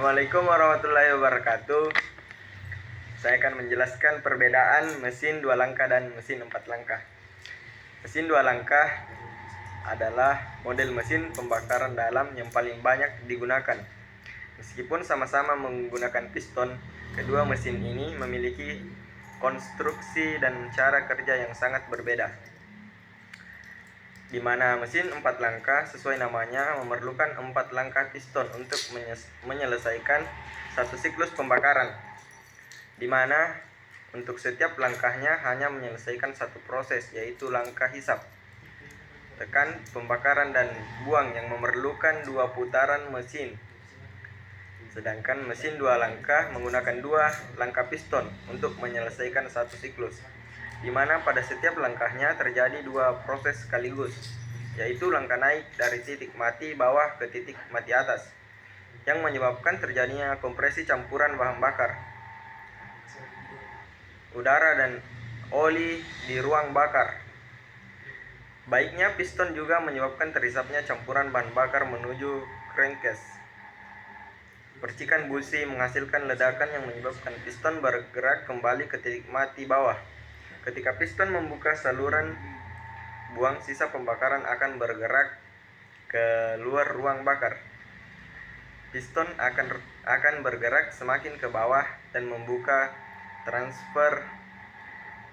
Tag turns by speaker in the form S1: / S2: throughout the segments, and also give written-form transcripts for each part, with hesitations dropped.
S1: Assalamualaikum warahmatullahi wabarakatuh. Saya akan menjelaskan perbedaan mesin 2 langkah dan mesin 4 langkah. Mesin 2 langkah adalah model mesin pembakaran dalam yang paling banyak digunakan. Meskipun sama-sama menggunakan piston, kedua mesin ini memiliki konstruksi dan cara kerja yang sangat berbeda. Di mana mesin 4 langkah sesuai namanya memerlukan 4 langkah piston untuk menyelesaikan satu siklus pembakaran, di mana untuk setiap langkahnya hanya menyelesaikan satu proses, yaitu langkah hisap, tekan, pembakaran, dan buang yang memerlukan 2 putaran mesin. Sedangkan mesin 2 langkah menggunakan 2 langkah piston untuk menyelesaikan satu siklus, di mana pada setiap langkahnya terjadi 2 proses sekaligus, yaitu langkah naik dari titik mati bawah ke titik mati atas, yang menyebabkan terjadinya kompresi campuran bahan bakar, udara, dan oli di ruang bakar. Baiknya piston juga menyebabkan terisapnya campuran bahan bakar menuju crankcase. Percikan busi menghasilkan ledakan yang menyebabkan piston bergerak kembali ke titik mati bawah. Ketika piston membuka saluran buang, sisa pembakaran akan bergerak ke luar ruang bakar. Piston akan bergerak semakin ke bawah dan membuka transfer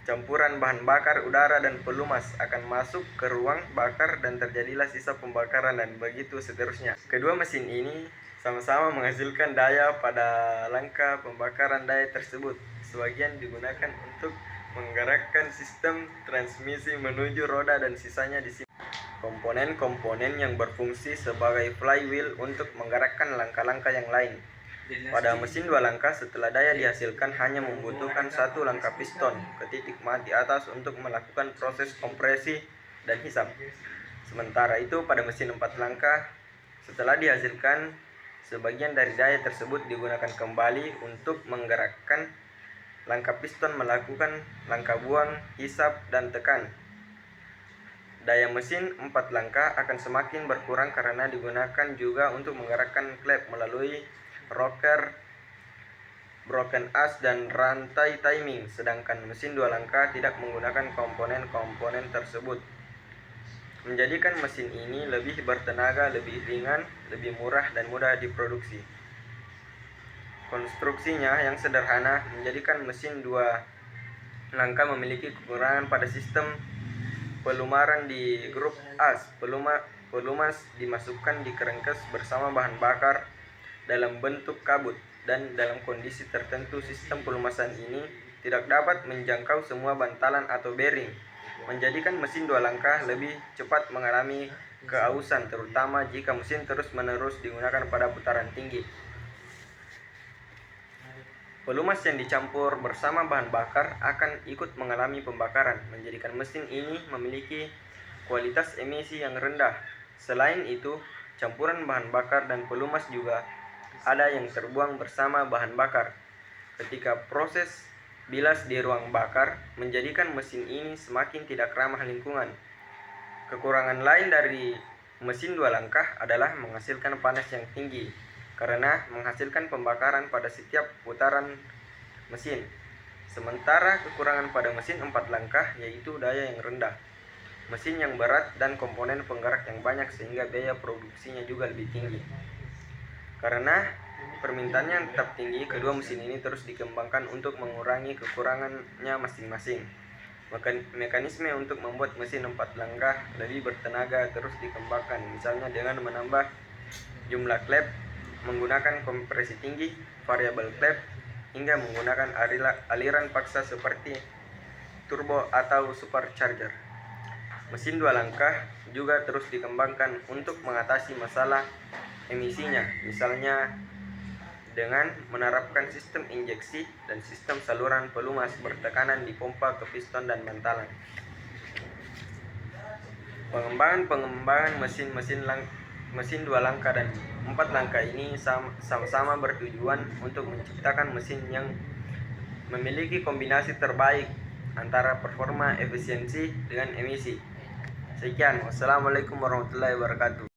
S1: campuran bahan bakar, udara, dan pelumas akan masuk ke ruang bakar dan terjadilah sisa pembakaran, dan begitu seterusnya. Kedua mesin ini sama-sama menghasilkan daya pada langkah pembakaran. Daya tersebut sebagian digunakan untuk menggerakkan sistem transmisi menuju roda dan sisanya disimpan komponen-komponen yang berfungsi sebagai flywheel untuk menggerakkan langkah-langkah yang lain. Pada mesin 2 langkah, setelah daya dihasilkan hanya membutuhkan 1 langkah piston ke titik mati atas untuk melakukan proses kompresi dan hisap. Sementara itu pada mesin 4 langkah, setelah dihasilkan, sebagian dari daya tersebut digunakan kembali untuk menggerakkan langkah piston melakukan langkah buang, hisap, dan tekan. Daya mesin 4 langkah akan semakin berkurang karena digunakan juga untuk menggerakkan klep melalui rocker, broken ash, dan rantai timing. Sedangkan mesin 2 langkah tidak menggunakan komponen-komponen tersebut, menjadikan mesin ini lebih bertenaga, lebih ringan, lebih murah, dan mudah diproduksi. Konstruksinya yang sederhana menjadikan mesin 2 langkah memiliki kekurangan pada sistem pelumaran di grup as. Pelumas dimasukkan di crankcase bersama bahan bakar dalam bentuk kabut, dan dalam kondisi tertentu sistem pelumasan ini tidak dapat menjangkau semua bantalan atau bearing, menjadikan mesin 2 langkah lebih cepat mengalami keausan, terutama jika mesin terus-menerus digunakan pada putaran tinggi. Pelumas yang dicampur bersama bahan bakar akan ikut mengalami pembakaran, menjadikan mesin ini memiliki kualitas emisi yang rendah. Selain itu, campuran bahan bakar dan pelumas juga ada yang terbuang bersama bahan bakar ketika proses bilas di ruang bakar, menjadikan mesin ini semakin tidak ramah lingkungan. Kekurangan lain dari mesin 2 langkah adalah menghasilkan panas yang tinggi karena menghasilkan pembakaran pada setiap putaran mesin. Sementara kekurangan pada mesin 4 langkah yaitu daya yang rendah, mesin yang berat, dan komponen penggerak yang banyak, sehingga biaya produksinya juga lebih tinggi. Karena permintaannya yang tetap tinggi, kedua mesin ini terus dikembangkan untuk mengurangi kekurangannya masing-masing. Mekanisme untuk membuat mesin 4 langkah lebih bertenaga terus dikembangkan, misalnya dengan menambah jumlah klep, menggunakan kompresi tinggi, variabel klep, hingga menggunakan aliran paksa seperti turbo atau supercharger. Mesin 2 langkah juga terus dikembangkan untuk mengatasi masalah emisinya, misalnya dengan menerapkan sistem injeksi dan sistem saluran pelumas bertekanan di pompa ke piston dan bantalan. Pengembangan mesin 2 langkah dan 4 langkah ini sama-sama bertujuan untuk menciptakan mesin yang memiliki kombinasi terbaik antara performa, efisiensi, dengan emisi. Sekian, wassalamualaikum warahmatullahi wabarakatuh.